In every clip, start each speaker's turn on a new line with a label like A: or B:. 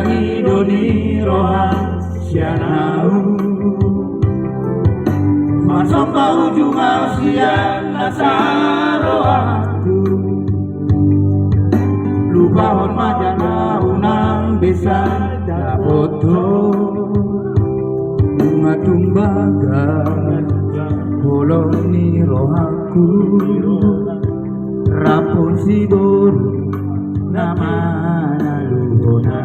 A: pinangi doni rohasia nau masomba ujung ausian nasaro aku lupa hormat jana unang bisa dapoto bunga tumbaga holoni rohaku rapon si boru nama luhona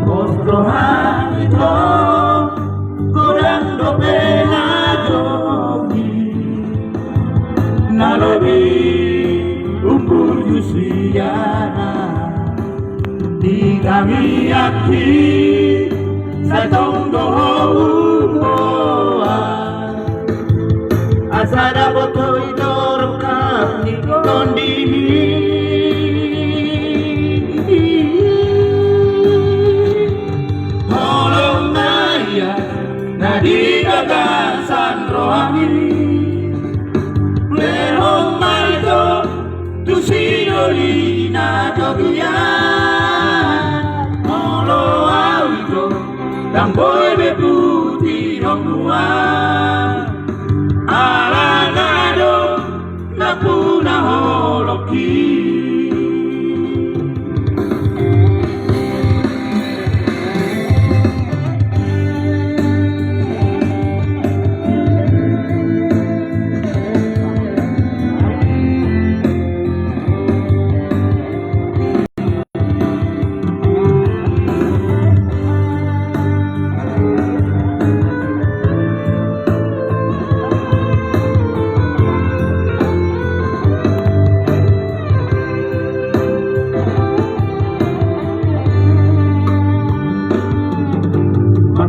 A: ostrohan itu godang dopena jogi nalobi umpur yusiana di kami aki satong doho umboa asada boto idor kami kondimi holong naya nadi gagasan rohani lehong maito tusidori na jogian holo awito tamboy beputi romua alagado nampuna holoki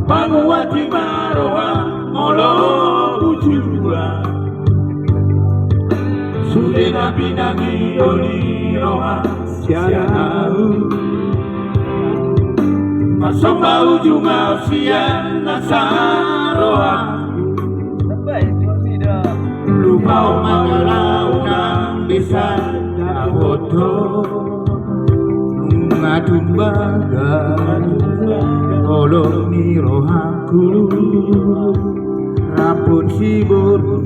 A: Panguati maroha molo ujua sudena pinangi doni roha sianau masomba ujung ausian nasaroha lupa omagalaunang bisa dapoto ngatumbaga holong ni rohaku rapun si boru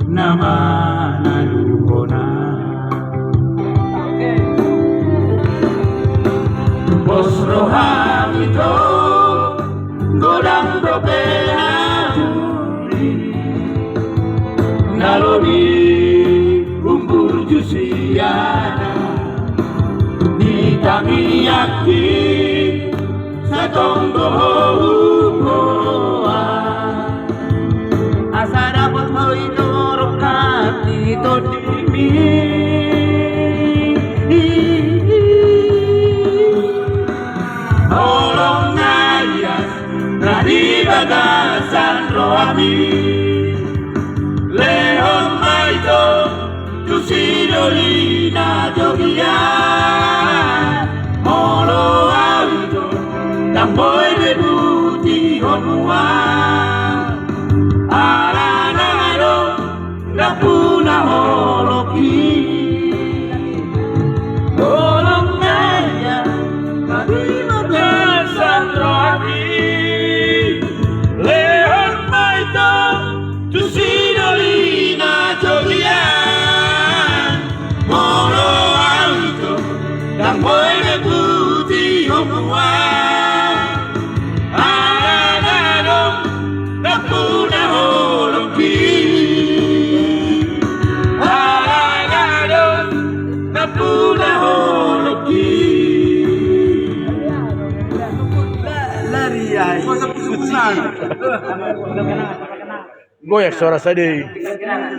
A: nama naluhona bos rohang itu godang dopena juri naloni umpur jusiana di kami yakin satong doho umboa asa dapat hoi dorokat itu dimi holong ngayas nadi bagasan rohami lehon maito tusidoli na jogian holo awito tamboy bebuti honua aranagado nampuna holoki holong naya terima gasan rohani lehon maito tusidoli na jogian holo awito tamboy bebuti honua
B: Goyak suara saya.